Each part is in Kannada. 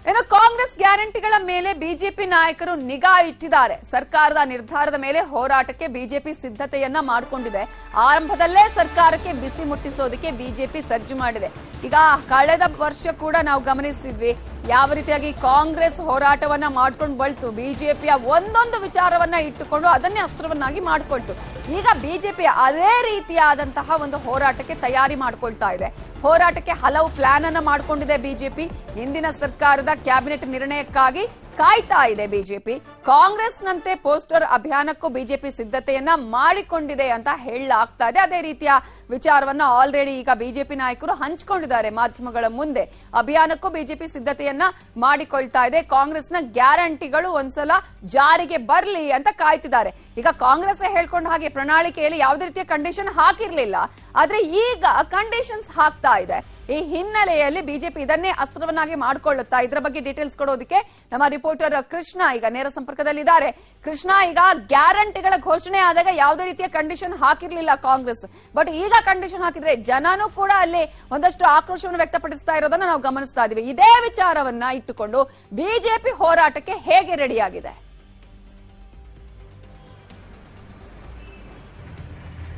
ಇನ್ನು ಕಾಂಗ್ರೆಸ್ ಗ್ಯಾರಂಟಿಗಳ ಮೇಲೆ ಬಿಜೆಪಿ ನಾಯಕರು ನಿಗಾ ಇಟ್ಟಿದ್ದಾರೆ. ಸರ್ಕಾರದ ನಿರ್ಧಾರದ ಮೇಲೆ ಹೋರಾಟಕ್ಕೆ ಬಿಜೆಪಿ ಸಿದ್ಧತೆಯನ್ನ ಮಾಡಿಕೊಂಡಿದೆ. ಆರಂಭದಲ್ಲೇ ಸರ್ಕಾರಕ್ಕೆ ಬಿಸಿ ಮುಟ್ಟಿಸೋದಕ್ಕೆ ಬಿಜೆಪಿ ಸಜ್ಜು ಮಾಡಿದೆ. ಈಗ ಕಳೆದ ವರ್ಷ ಕೂಡ ನಾವು ಗಮನಿಸಿದ್ವಿ ಯಾವ ರೀತಿಯಾಗಿ ಕಾಂಗ್ರೆಸ್ ಹೋರಾಟವನ್ನ ಮಾಡ್ಕೊಂಡು ಬಳ್ತು ಬಿಜೆಪಿಯ ಒಂದೊಂದು ವಿಚಾರವನ್ನ ಇಟ್ಟುಕೊಂಡು ಅದನ್ನೇ ಅಸ್ತ್ರವನ್ನಾಗಿ ಮಾಡಿಕೊಳ್ತು. ಈಗ ಬಿಜೆಪಿ ಅದೇ ರೀತಿಯಾದಂತಹ ಒಂದು ಹೋರಾಟಕ್ಕೆ ತಯಾರಿ ಮಾಡ್ಕೊಳ್ತಾ ಇದೆ. ಹೋರಾಟಕ್ಕೆ ಹಲವು ಪ್ಲಾನ್ ಅನ್ನ ಮಾಡಿಕೊಂಡಿದೆ ಬಿಜೆಪಿ. ಹಿಂದಿನ ಸರ್ಕಾರದ ಕ್ಯಾಬಿನೆಟ್ ನಿರ್ಣಯಕ್ಕಾಗಿ ಕಾಯ್ತಾ ಇದೆ ಬಿಜೆಪಿ. ಕಾಂಗ್ರೆಸ್ನಂತೆ ಪೋಸ್ಟರ್ ಅಭಿಯಾನಕ್ಕೂ ಬಿಜೆಪಿ ಸಿದ್ಧತೆಯನ್ನ ಮಾಡಿಕೊಂಡಿದೆ ಅಂತ ಹೇಳಲಾಗ್ತಾ ಇದೆ. ಅದೇ ರೀತಿಯ ವಿಚಾರವನ್ನ ಆಲ್ರೆಡಿ ಈಗ ಬಿಜೆಪಿ ನಾಯಕರು ಹಂಚಿಕೊಂಡಿದ್ದಾರೆ ಮಾಧ್ಯಮಗಳ ಮುಂದೆ. ಅಭಿಯಾನಕ್ಕೂ ಬಿಜೆಪಿ ಸಿದ್ಧತೆಯನ್ನ ಮಾಡಿಕೊಳ್ತಾ ಇದೆ. ಕಾಂಗ್ರೆಸ್ನ ಗ್ಯಾರಂಟಿಗಳು ಒಂದ್ಸಲ ಜಾರಿಗೆ ಬರ್ಲಿ ಅಂತ ಕಾಯ್ತಿದ್ದಾರೆ. ಈಗ ಕಾಂಗ್ರೆಸ್ ಹೇಳ್ಕೊಂಡ ಹಾಗೆ ಪ್ರಣಾಳಿಕೆಯಲ್ಲಿ ಯಾವುದೇ ರೀತಿಯ ಕಂಡೀಷನ್ ಹಾಕಿರ್ಲಿಲ್ಲ, ಆದ್ರೆ ಈಗ ಕಂಡೀಷನ್ಸ್ ಹಾಕ್ತಾ ಇದೆ. ಈ ಹಿನ್ನೆಲೆಯಲ್ಲಿ ಬಿಜೆಪಿ ಇದನ್ನೇ ಅಸ್ತ್ರವನ್ನಾಗಿ ಮಾಡಿಕೊಳ್ಳುತ್ತಾ. ಇದರ ಬಗ್ಗೆ ಡೀಟೇಲ್ಸ್ ಕೊಡೋದಕ್ಕೆ ನಮ್ಮ ರಿಪೋರ್ಟರ್ ಕೃಷ್ಣ ಈಗ ನೇರ ಸಂಪರ್ಕದಲ್ಲಿದ್ದಾರೆ. ಕೃಷ್ಣ, ಈಗ ಗ್ಯಾರಂಟಿಗಳ ಘೋಷಣೆ ಆದಾಗ ಯಾವುದೇ ರೀತಿಯ ಕಂಡೀಷನ್ ಹಾಕಿರ್ಲಿಲ್ಲ ಕಾಂಗ್ರೆಸ್, ಬಟ್ ಈಗ ಕಂಡೀಷನ್ ಹಾಕಿದ್ರೆ ಜನನೂ ಕೂಡ ಅಲ್ಲಿ ಒಂದಷ್ಟು ಆಕ್ರೋಶವನ್ನು ವ್ಯಕ್ತಪಡಿಸ್ತಾ ಇರೋದನ್ನ ನಾವು ಗಮನಿಸ್ತಾ ಇದೀವಿ. ಇದೇ ವಿಚಾರವನ್ನ ಇಟ್ಟುಕೊಂಡು ಬಿಜೆಪಿ ಹೋರಾಟಕ್ಕೆ ಹೇಗೆ ರೆಡಿಯಾಗಿದೆ?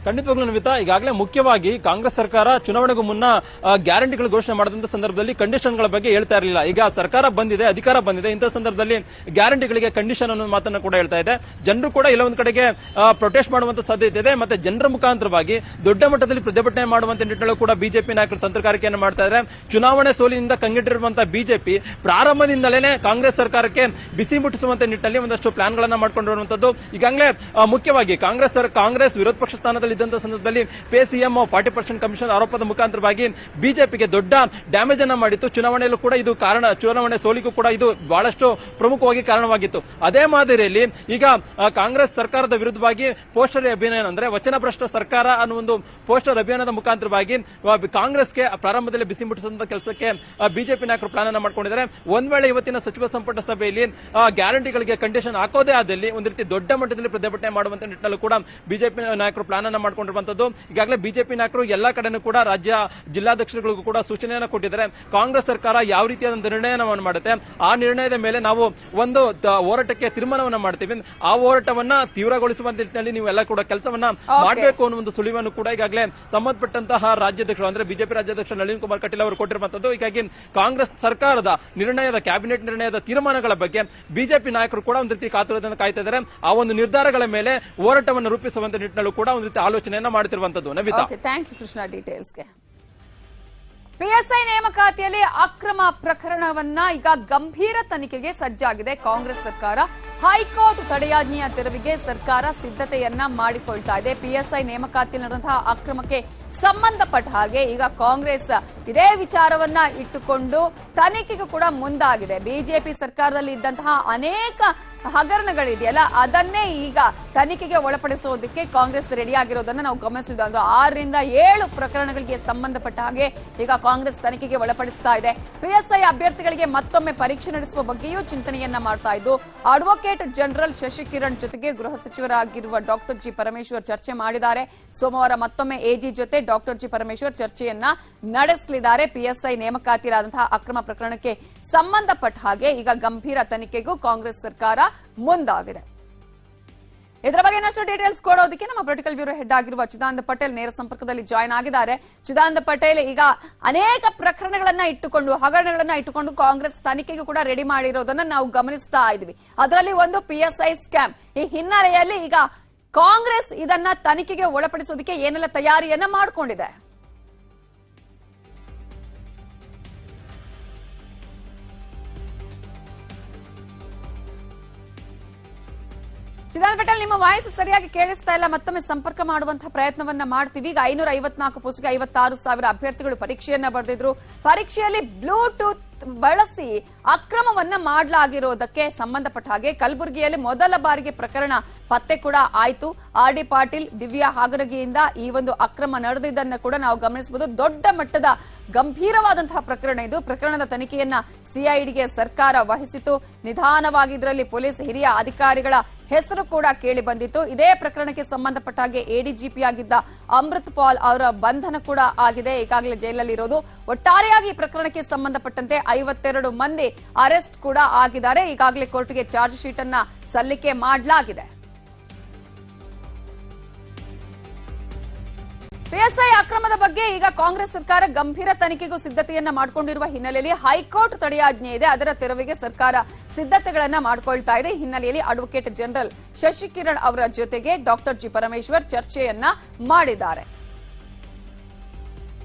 ಖಂಡಿತವಾಗ್ಲೂ ನವಿತಾ, ಈಗಾಗಲೇ ಮುಖ್ಯವಾಗಿ ಕಾಂಗ್ರೆಸ್ ಸರ್ಕಾರ ಚುನಾವಣೆಗೂ ಮುನ್ನ ಗ್ಯಾರಂಟಿಗಳು ಘೋಷಣೆ ಮಾಡಿದಂತ ಸಂದರ್ಭದಲ್ಲಿ ಕಂಡೀಷನ್ಗಳ ಬಗ್ಗೆ ಹೇಳ್ತಾ ಇರಲಿಲ್ಲ. ಈಗ ಸರ್ಕಾರ ಬಂದಿದೆ, ಅಧಿಕಾರ ಬಂದಿದೆ, ಇಂಥ ಸಂದರ್ಭದಲ್ಲಿ ಗ್ಯಾರಂಟಿಗಳಿಗೆ ಕಂಡೀಷನ್ ಅನ್ನೋ ಮಾತನ್ನ ಕೂಡ ಹೇಳ್ತಾ ಇದೆ. ಜನರು ಕೂಡ ಇಲ್ಲ ಒಂದ್ ಕಡೆಗೆ ಪ್ರೊಟೆಸ್ಟ್ ಮಾಡುವಂತ ಸಾಧ್ಯತೆ ಇದೆ. ಮತ್ತೆ ಜನರ ಮುಖಾಂತರವಾಗಿ ದೊಡ್ಡ ಮಟ್ಟದಲ್ಲಿ ಪ್ರತಿಭಟನೆ ಮಾಡುವಂತ ನಿಟ್ಟಿನಲ್ಲಿ ಕೂಡ ಬಿಜೆಪಿ ನಾಯಕರು ತಂತ್ರಗಾರಿಕೆಯನ್ನು ಮಾಡ್ತಾ ಇದ್ದಾರೆ. ಚುನಾವಣೆ ಸೋಲಿನಿಂದ ಕಂಗೆಟ್ಟಿರುವಂತಹ ಬಿಜೆಪಿ ಪ್ರಾರಂಭದಿಂದಲೇ ಕಾಂಗ್ರೆಸ್ ಸರ್ಕಾರಕ್ಕೆ ಬಿಸಿ ಮುಟ್ಟಿಸುವಂತ ನಿಟ್ಟಿನಲ್ಲಿ ಒಂದಷ್ಟು ಪ್ಲಾನ್ ಗಳನ್ನ ಮಾಡಿಕೊಂಡಿರುವಂತದ್ದು. ಈಗಾಗಲೇ ಮುಖ್ಯವಾಗಿ ಕಾಂಗ್ರೆಸ್ ವಿರೋಧ ಪಕ್ಷ ಸ್ಥಾನದಲ್ಲಿ ಇದ್ದಂತ ಸಂದರ್ಭದಲ್ಲಿ ಪೇ ಸಿಎಂ 40% ಕಮಿಷನ್ ಆರೋಪದ ಮುಖಾಂತರವಾಗಿ ಬಿಜೆಪಿಗೆ ದೊಡ್ಡ ಡ್ಯಾಮೇಜ್ ಅನ್ನ ಮಾಡಿತ್ತು. ಚುನಾವಣೆಯಲ್ಲೂ ಕೂಡ ಇದು ಕಾರಣ, ಚುನಾವಣೆ ಸೋಲಿಗೂ ಕೂಡ ಇದು ಬಹಳಷ್ಟು ಪ್ರಮುಖವಾಗಿ ಕಾರಣವಾಗಿತ್ತು. ಅದೇ ಮಾದರಿಯಲ್ಲಿ ಈಗ ಕಾಂಗ್ರೆಸ್ ಸರ್ಕಾರದ ವಿರುದ್ಧವಾಗಿ ಪೋಸ್ಟರ್ ಅಭಿಯಾನ ಅಂದ್ರೆ ವಚನಭ್ರಷ್ಟ ಸರ್ಕಾರ ಅನ್ನೋ ಒಂದು ಪೋಸ್ಟರ್ ಅಭಿಯಾನದ ಮುಖಾಂತರವಾಗಿ ಕಾಂಗ್ರೆಸ್ಗೆ ಪ್ರಾರಂಭದಲ್ಲಿ ಬಿಸಿ ಮುಟ್ಟಿಸುವಂತ ಕೆಲಸಕ್ಕೆ ಬಿಜೆಪಿ ನಾಯಕರು ಪ್ಲಾನ್ ಅನ್ನ ಮಾಡ್ಕೊಂಡಿದ್ದಾರೆ. ಒಂದ್ ವೇಳೆ ಇವತ್ತಿನ ಸಚಿವ ಸಂಪುಟ ಸಭೆಯಲ್ಲಿ ಗ್ಯಾರಂಟಿಗಳಿಗೆ ಕಂಡೀಷನ್ ಹಾಕೋದೇ ಆದಲ್ಲಿ ಒಂದು ರೀತಿ ದೊಡ್ಡ ಮಟ್ಟದಲ್ಲಿ ಪ್ರತಿಭಟನೆ ಮಾಡುವಂತ ನಿಟ್ಟಿನಲ್ಲೂ ಕೂಡ ಬಿಜೆಪಿ ನಾಯಕರು ಪ್ಲಾನ್ ಅನ್ನ ಮಾಡ್ಕೊಂಡಿರುವಂತದ್ದು. ಈಗಾಗಲೇ ಬಿಜೆಪಿ ನಾಯಕರು ಎಲ್ಲಾ ಕಡೆನೂ ಕೂಡ ರಾಜ್ಯ ಜಿಲ್ಲಾಧ್ಯಕ್ಷರುಗಳಿಗೂ ಕೂಡ ಸೂಚನೆಯನ್ನು ಕೊಟ್ಟಿದ್ದಾರೆ. ಕಾಂಗ್ರೆಸ್ ಸರ್ಕಾರ ಯಾವ ರೀತಿಯಾದ ನಿರ್ಣಯವನ್ನು ಮಾಡುತ್ತೆ ಆ ನಿರ್ಣಯದ ಮೇಲೆ ನಾವು ಒಂದು ಹೋರಾಟಕ್ಕೆ ತೀರ್ಮಾನವನ್ನ ಮಾಡ್ತೀವಿ. ಆ ಹೋರಾಟವನ್ನ ತೀವ್ರಗೊಳಿಸುವ ನಿಟ್ಟಿನಲ್ಲಿ ನೀವು ಎಲ್ಲ ಕೂಡ ಕೆಲಸವನ್ನ ಮಾಡಬೇಕು ಅನ್ನೋ ಒಂದು ಸುಳಿವನ್ನು ಕೂಡ ಈಗಾಗಲೇ ಸಂಬಂಧಪಟ್ಟಂತಹ ರಾಜ್ಯಾಧ್ಯಕ್ಷರು ಅಂದ್ರೆ ಬಿಜೆಪಿ ರಾಜ್ಯಾಧ್ಯಕ್ಷ ನಳಿನ್ ಕುಮಾರ್ ಕಟೀಲ್ ಅವರು ಕೊಟ್ಟಿರುವಂತದ್ದು. ಹೀಗಾಗಿ ಕಾಂಗ್ರೆಸ್ ಸರ್ಕಾರದ ನಿರ್ಣಯದ ಕ್ಯಾಬಿನೆಟ್ ನಿರ್ಣಯದ ತೀರ್ಮಾನಗಳ ಬಗ್ಗೆ ಬಿಜೆಪಿ ನಾಯಕರು ಕೂಡ ಒಂದು ರೀತಿ ಕಾತುರದಿಂದ ಕಾಯ್ತಾ ಇದ್ದಾರೆ. ಆ ಒಂದು ನಿರ್ಧಾರಗಳ ಮೇಲೆ ಹೋರಾಟವನ್ನು ರೂಪಿಸುವಂತ ನಿಟ್ಟಿನಲ್ಲೂ ಕೂಡ ಒಂದು ರೀತಿ ಆಲೋಚನೆಯನ್ನ ಮಾಡುತ್ತಿರುವಂತದ್ದು. ನವಿತಾ, ಥ್ಯಾಂಕ್ ಯು ಕೃಷ್ಣ ಡೀಟೇಲ್ಸ್ಗೆ. ಪಿಎಸ್ಐ ನೇಮಕಾತಿಯಲ್ಲಿ ಅಕ್ರಮ ಪ್ರಕರಣವನ್ನ ಈಗ ಗಂಭೀರ ತನಿಖೆಗೆ ಸಜ್ಜಾಗಿದೆ ಕಾಂಗ್ರೆಸ್ ಸರ್ಕಾರ. ಹೈಕೋರ್ಟ್ ತಡೆಯಾಜ್ಞೆಯ ತೆರವಿಗೆ ಸರ್ಕಾರ ಸಿದ್ಧತೆಯನ್ನ ಮಾಡಿಕೊಳ್ತಾ ಇದೆ. ಪಿಎಸ್ಐ ನೇಮಕಾತಿಯಲ್ಲಿ ನಡೆದಂತಹ ಅಕ್ರಮಕ್ಕೆ ಸಂಬಂಧಪಟ್ಟ ಹಾಗೆ ಈಗ ಕಾಂಗ್ರೆಸ್ ಇದೇ ವಿಚಾರವನ್ನ ಇಟ್ಟುಕೊಂಡು ತನಿಖೆಗೂ ಕೂಡ ಮುಂದಾಗಿದೆ. ಬಿಜೆಪಿ ಸರ್ಕಾರದಲ್ಲಿ ಇದ್ದಂತಹ ಅನೇಕ ಹಗರಣಗಳಿದೆಯಲ್ಲ ಅದನ್ನೇ ಈಗ ತನಿಖೆಗೆ ಒಳಪಡಿಸೋದಕ್ಕೆ ಕಾಂಗ್ರೆಸ್ ರೆಡಿಯಾಗಿರೋದನ್ನ ನಾವು ಗಮನಿಸಿದ್ವಿ. ಅಂದ್ರೆ 6 ರಿಂದ 7 ಪ್ರಕರಣಗಳಿಗೆ ಸಂಬಂಧಪಟ್ಟ ಹಾಗೆ ಈಗ ಕಾಂಗ್ರೆಸ್ ತನಿಖೆಗೆ ಒಳಪಡಿಸ್ತಾ ಇದೆ. ಪಿಎಸ್ಐ ಅಭ್ಯರ್ಥಿಗಳಿಗೆ ಮತ್ತೊಮ್ಮೆ ಪರೀಕ್ಷೆ ನಡೆಸುವ ಬಗ್ಗೆಯೂ ಚಿಂತನೆಯನ್ನ ಮಾಡ್ತಾ ಇದ್ದು ಅಡ್ವೊಕೇಟ್ ಜನರಲ್ ಶಶಿಕಿರಣ್ ಜೊತೆಗೆ ಗೃಹ ಸಚಿವರಾಗಿರುವ ಡಾಕ್ಟರ್ ಜಿ ಪರಮೇಶ್ವರ್ ಚರ್ಚೆ ಮಾಡಿದ್ದಾರೆ. ಸೋಮವಾರ ಮತ್ತೊಮ್ಮೆ ಎಜಿ ಜೊತೆ ಡಾಕ್ಟರ್ ಜಿ ಪರಮೇಶ್ವರ್ ಚರ್ಚೆಯನ್ನ ನಡೆಸಲಿದ್ದಾರೆ. ಪಿಎಸ್ಐ ನೇಮಕಾತಿಯಾದಂತಹ ಅಕ್ರಮ ಪ್ರಕರಣಕ್ಕೆ ಸಂಬಂಧಪಟ್ಟ ಹಾಗೆ ಈಗ ಗಂಭೀರ ತನಿಖೆಗೂ ಕಾಂಗ್ರೆಸ್ ಸರ್ಕಾರ ಮುಂದಾಗಿದೆ. ಇದರ ಬಗ್ಗೆ ಇನ್ನಷ್ಟು ಡೀಟೇಲ್ಸ್ ಕೊಡೋದಕ್ಕೆ ನಮ್ಮ ಪೊಲಿಟಿಕಲ್ ಬ್ಯೂರೋ ಹೆಡ್ ಆಗಿರುವ ಚಿದಾನಂದ ಪಟೇಲ್ ನೇರ ಸಂಪರ್ಕದಲ್ಲಿ ಜಾಯ್ನ್ ಆಗಿದ್ದಾರೆ. ಚಿದಾನಂದ ಪಟೇಲ್, ಈಗ ಅನೇಕ ಪ್ರಕರಣಗಳನ್ನ ಇಟ್ಟುಕೊಂಡು ಹಗರಣಗಳನ್ನ ಇಟ್ಟುಕೊಂಡು ಕಾಂಗ್ರೆಸ್ ತನಿಖೆಗೂ ಕೂಡ ರೆಡಿ ಮಾಡಿರೋದನ್ನ ನಾವು ಗಮನಿಸ್ತಾ ಇದ್ವಿ. ಅದರಲ್ಲಿ ಒಂದು ಪಿಎಸ್ಐ ಸ್ಕ್ಯಾಮ್. ಈ ಹಿನ್ನೆಲೆಯಲ್ಲಿ ಈಗ ಕಾಂಗ್ರೆಸ್ ಇದನ್ನ ತನಿಖೆಗೆ ಒಳಪಡಿಸೋದಕ್ಕೆ ಏನೆಲ್ಲ ತಯಾರಿಯನ್ನ ಮಾಡಿಕೊಂಡಿದೆ? ಚಿದಾನಂದ ಪಟೇಲ್, ನಿಮ್ಮ ವಾಯ್ಸ್ ಸರಿಯಾಗಿ ಕೇಳಿಸ್ತಾ ಇಲ್ಲ. ಮತ್ತೊಮ್ಮೆ ಸಂಪರ್ಕ ಮಾಡುವಂತಹ ಪ್ರಯತ್ನವನ್ನ ಮಾಡ್ತೀವಿ. ಈಗ 554 ಪೋಸ್ಟ್ಗೆ 56,000 ಅಭ್ಯರ್ಥಿಗಳು ಪರೀಕ್ಷೆಯನ್ನ ಬರೆದಿದ್ರು. ಪರೀಕ್ಷೆಯಲ್ಲಿ ಬ್ಲೂಟೂತ್ ಬಳಸಿ ಅಕ್ರಮವನ್ನ ಮಾಡಲಾಗಿರೋದಕ್ಕೆ ಸಂಬಂಧಪಟ್ಟ ಹಾಗೆ ಕಲಬುರಗಿಯಲ್ಲಿ ಮೊದಲ ಬಾರಿಗೆ ಪ್ರಕರಣ ಪತ್ತೆ ಕೂಡ ಆಯಿತು. ಆರ್ ಡಿ ಪಾಟೀಲ್, ದಿವ್ಯಾ ಹಾಗರಗಿಯಿಂದ ಈ ಒಂದು ಅಕ್ರಮ ನಡೆದಿದ್ದನ್ನು ಕೂಡ ನಾವು ಗಮನಿಸಬಹುದು. ದೊಡ್ಡ ಮಟ್ಟದ ಗಂಭೀರವಾದಂತಹ ಪ್ರಕರಣ ಇದು. ಪ್ರಕರಣದ ತನಿಖೆಯನ್ನ ಸಿಐಡಿಗೆ ಸರ್ಕಾರ ವಹಿಸಿತು. ನಿಧಾನವಾಗಿ ಇದರಲ್ಲಿ ಪೊಲೀಸ್ ಹಿರಿಯ ಅಧಿಕಾರಿಗಳ ಹೆಸರು ಕೂಡ ಕೇಳಿ ಬಂದಿತ್ತು. ಇದೇ ಪ್ರಕರಣಕ್ಕೆ ಸಂಬಂಧಪಟ್ಟ ಹಾಗೆ ಎಡಿಜಿಪಿ ಆಗಿದ್ದ ಅಮೃತ್ ಪಾಲ್ ಅವರ ಬಂಧನ ಕೂಡ ಆಗಿದೆ, ಈಗಾಗಲೇ ಜೈಲಲ್ಲಿರೋದು. ಒಟ್ಟಾರೆಯಾಗಿ ಈ ಪ್ರಕರಣಕ್ಕೆ ಸಂಬಂಧಪಟ್ಟಂತೆ 52 ಮಂದಿ ಅರೆಸ್ಟ್ ಕೂಡ ಆಗಿದ್ದಾರೆ. ಈಗಾಗಲೇ ಕೋರ್ಟ್ಗೆ ಚಾರ್ಜ್ ಶೀಟ್ ಅನ್ನ ಸಲ್ಲಿಕೆ ಮಾಡಲಾಗಿದೆ. ಪಿಎಸ್ಐ ಅಕ್ರಮದ ಬಗ್ಗೆ ಈಗ ಕಾಂಗ್ರೆಸ್ ಸರ್ಕಾರ ಗಂಭೀರ ತನಿಖೆಗೂ ಸಿದ್ಧತೆಯನ್ನ ಮಾಡಿಕೊಂಡಿರುವ ಹಿನ್ನೆಲೆಯಲ್ಲಿ ಹೈಕೋರ್ಟ್ ತಡೆಯಾಜ್ಞೆ ಇದೆ, ಅದರ ತೆರವಿಗೆ ಸರ್ಕಾರ ಸಿದ್ಧತೆಗಳನ್ನ ಮಾಡಿಕೊಳ್ತಾ ಇದೆ. ಹಿನ್ನೆಲೆಯಲ್ಲಿ ಅಡ್ವೊಕೇಟ್ ಜನರಲ್ ಶಶಿಕಿರಣ್ ಅವರ ಜೊತೆಗೆ ಡಾಕ್ಟರ್ ಜಿ ಪರಮೇಶ್ವರ್ ಚರ್ಚೆಯನ್ನ ಮಾಡಿದ್ದಾರೆ.